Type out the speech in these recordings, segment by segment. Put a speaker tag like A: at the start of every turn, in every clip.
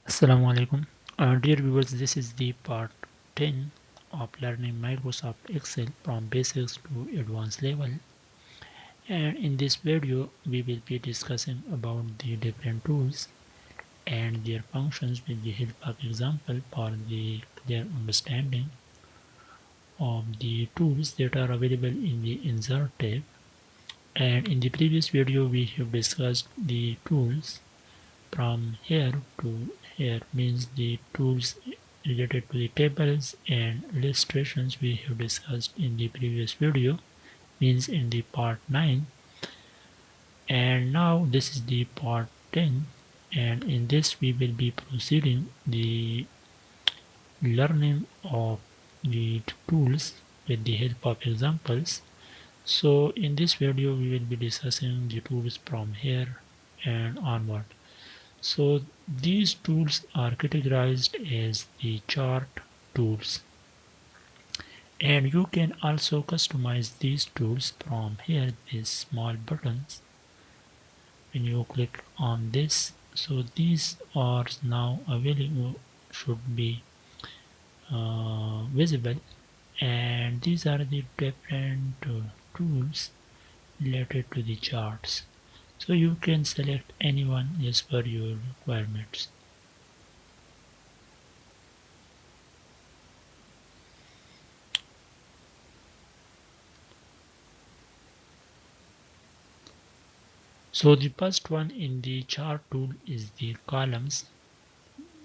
A: Assalamu alaikum. Dear viewers, this is the part 10 of learning Microsoft Excel from basics to advanced level. And in this video, we will be discussing about the different tools and their functions with the help of example for the clear understanding of the tools that are available in the Insert tab. And in the previous video, we have discussed the tools from here to here, means the tools related to the tables and illustrations we have discussed in the previous video, means in the part 9. And now this is the part 10, and in this we will be proceeding the learning of the tools with the help of examples. So in this video we will be discussing the tools from here and onward. So these tools are categorized as the chart tools, and you can also customize these tools from here, these small buttons. When you click on this, so these are now available, should be visible, and these are the different tools related to the charts. So you can select any one as per your requirements. So the first one in the chart tool is the columns.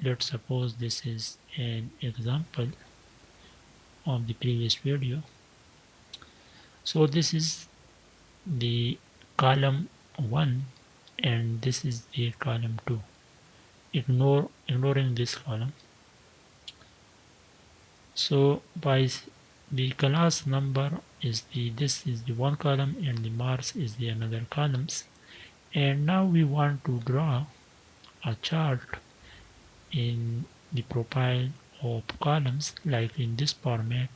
A: Let's suppose this is an example of the previous video. So this is the column 1 and this is the column 2. Ignoring this column. So by the class number is this is the one column and the marks is the another columns. And now we want to draw a chart in the profile of columns like in this format.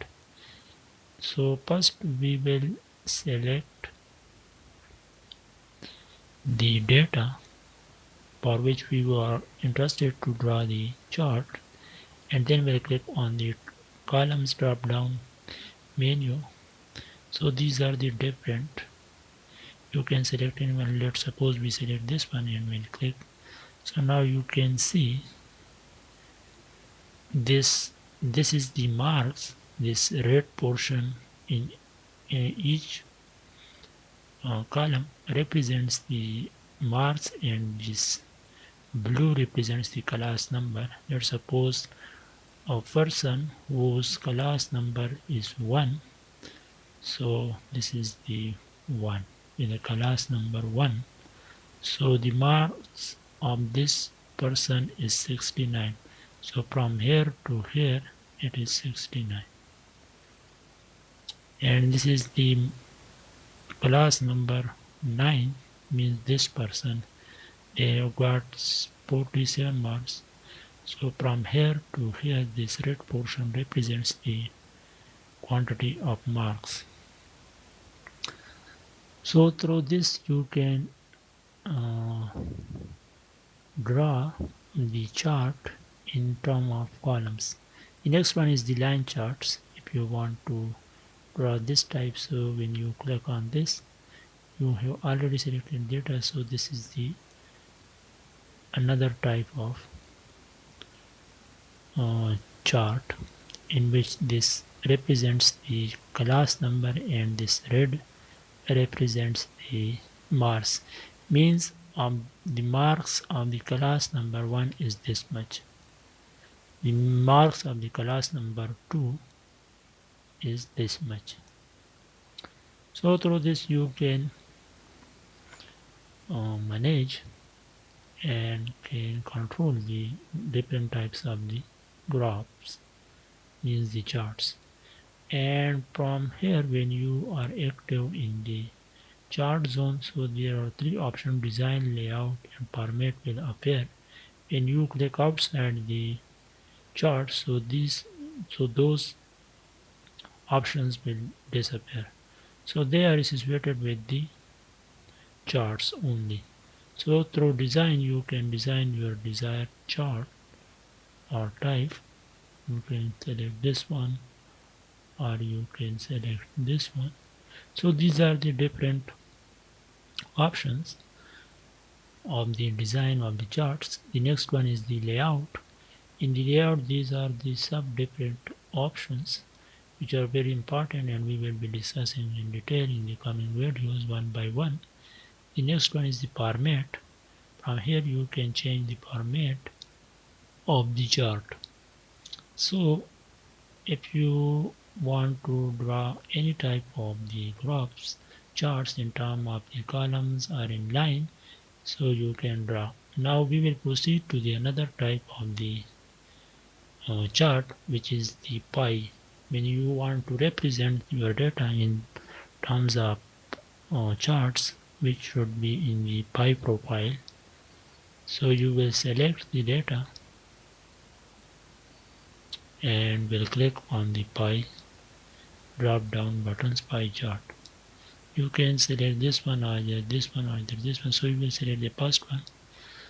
A: So first we will select the data for which we were interested to draw the chart, and then we'll click on the columns drop down menu. So these are the different, you can select any one. Let's suppose we select this one and we'll click. So now you can see this is the marks. This red portion in each column represents the marks and this blue represents the class number. Let's suppose a person whose class number is 1, so this is the 1 with the class number 1. So the marks of this person is 69. So from here to here it is 69. And this is the class number 9, means this person, they have got 47 marks. So from here to here this red portion represents the quantity of marks. So through this you can draw the chart in terms of columns. The next one is the line charts. If you want to draw this type, so when you click on this, you have already selected data, so this is the another type of chart in which this represents the class number and this red represents the marks, means the marks of the class number 1 is this much, the marks of the class number 2 is this much. So through this you can manage and can control the different types of the graphs, means the charts. And from here when you are active in the chart zone, so there are 3 options: design, layout and format will appear. When you click outside the chart, so those options will disappear. So they are associated with the charts only. So through design you can design your desired chart or type. You can select this one or you can select this one. So these are the different options of the design of the charts. The next one is the layout. In the layout, these are the sub different options which are very important and we will be discussing in detail in the coming videos one by one. The next one is the format. From here you can change the format of the chart. So if you want to draw any type of the graphs charts in terms of the columns or in line, so you can draw. Now we will proceed to the another type of the chart, which is the pie. When you want to represent your data in terms of charts, which should be in the pie profile, so you will select the data and will click on the pie drop down buttons pie chart. You can select this one or either this one or either this one, so you will select the first one.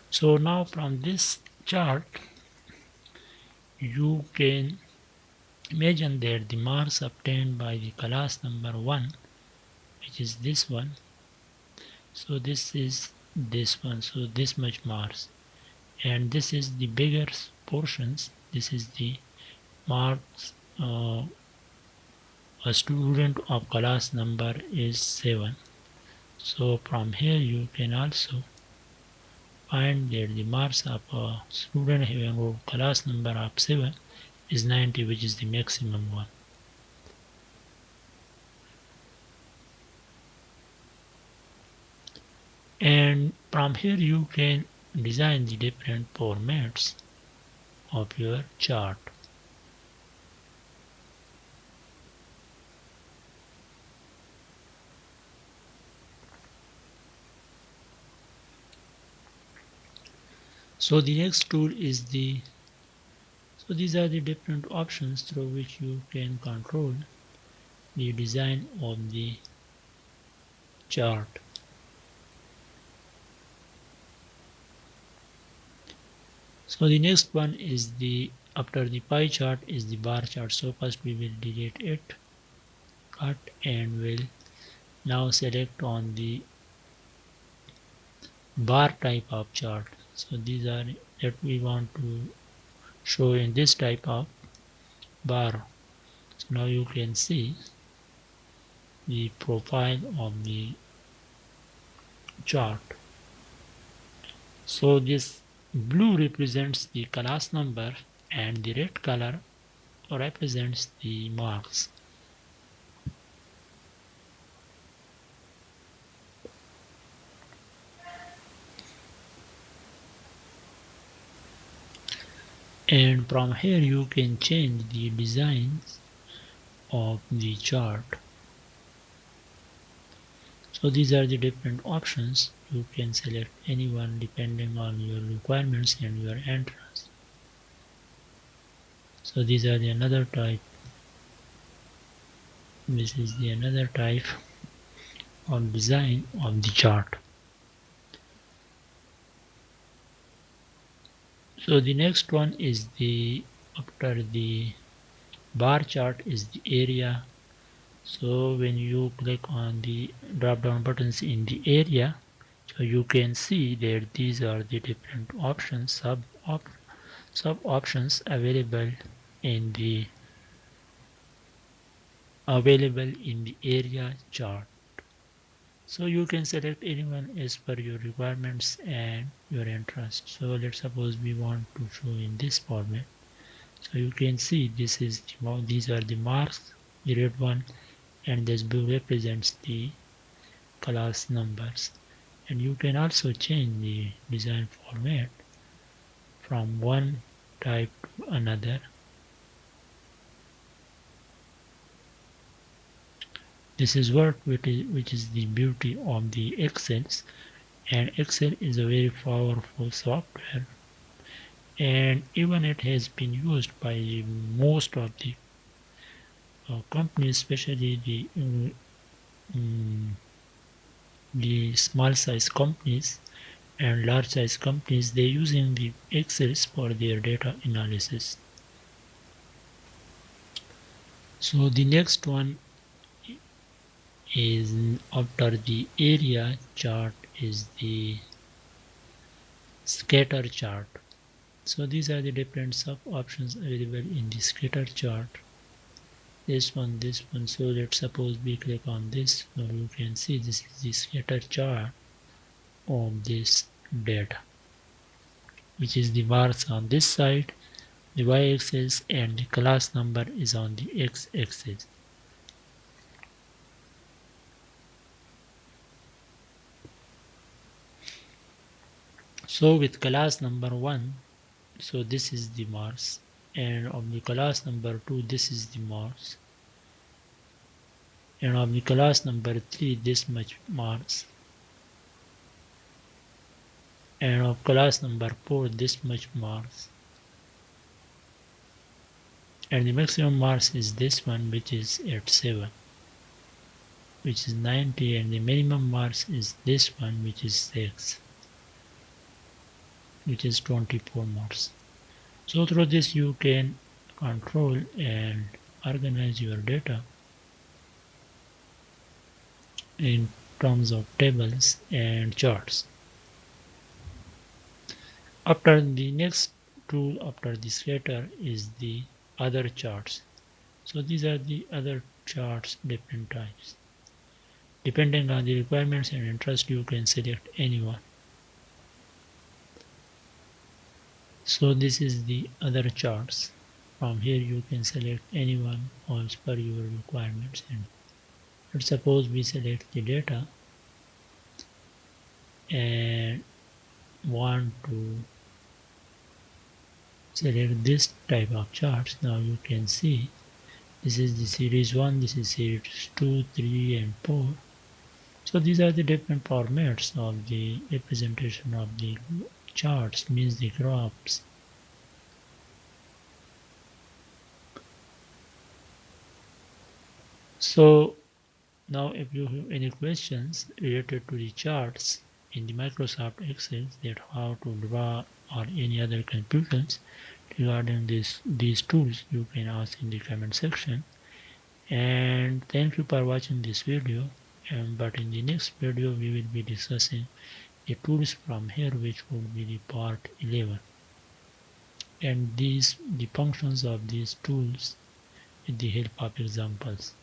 A: So now from this chart you can imagine that the marks obtained by the class number 1, which is this one, so this is this one, so this much marks, and this is the bigger portions. This is the marks a student of class number is 7. So from here you can also find that the marks of a student having a class number of 7 is 90, which is the maximum one. And from here you can design the different formats of your chart. So the next tool is so these are the different options through which you can control the design of the chart. So the next one is after the pie chart is the bar chart. So first we will delete it, cut, and will now select on the bar type of chart. So these are that we want to show in this type of bar. So now you can see the profile of the chart. So this blue represents the class number and the red color represents the marks. And from here you can change the designs of the chart. So these are the different options. You can select any one depending on your requirements and your entrance. So these are the another type. This is the another type of design of the chart. So the next one is after the bar chart is the area. So when you click on the drop down buttons in the area, so you can see that these are the different options, sub options available in the area chart. So you can select anyone as per your requirements and your interest. So let's suppose we want to show in this format. So you can see these are the marks, the red one, and this blue represents the class numbers. And you can also change the design format from one type to another. This is which is the beauty of the Excel, and Excel is a very powerful software, and even it has been used by most of the companies, especially the small size companies, and large size companies, they using the Excel for their data analysis. So the next one is after the area chart is the scatter chart. So these are the different sub options available in the scatter chart. This one. So let's suppose we click on this. So you can see this is the scatter chart of this data, which is the bars on this side, the y-axis, and the class number is on the x-axis. So with class number 1, so this is the Mars, and of the class number 2, this is the Mars, and of the class number 3, this much Mars, and of class number 4, this much Mars, and the maximum Mars is this one, which is at 7, which is 90, and the minimum Mars is this one, which is 6, which is 24 Mars. So through this you can control and organize your data in terms of tables and charts. After the next tool after the scatter is the other charts. So these are the other charts, different types. Depending on the requirements and interest, you can select any one. So this is the other charts. From here you can select any one as per your requirements. And let's suppose we select the data and want to select this type of charts. Now you can see this is the series 1, this is series 2, 3 and 4. So these are the different formats of the representation of the charts, means the graphs. So now if you have any questions related to the charts in the Microsoft Excel, that how to draw or any other confusions regarding these tools, you can ask in the comment section. And thank you for watching this video. But in the next video we will be discussing the tools from here, which would be the part 11, and the functions of these tools with the help of examples.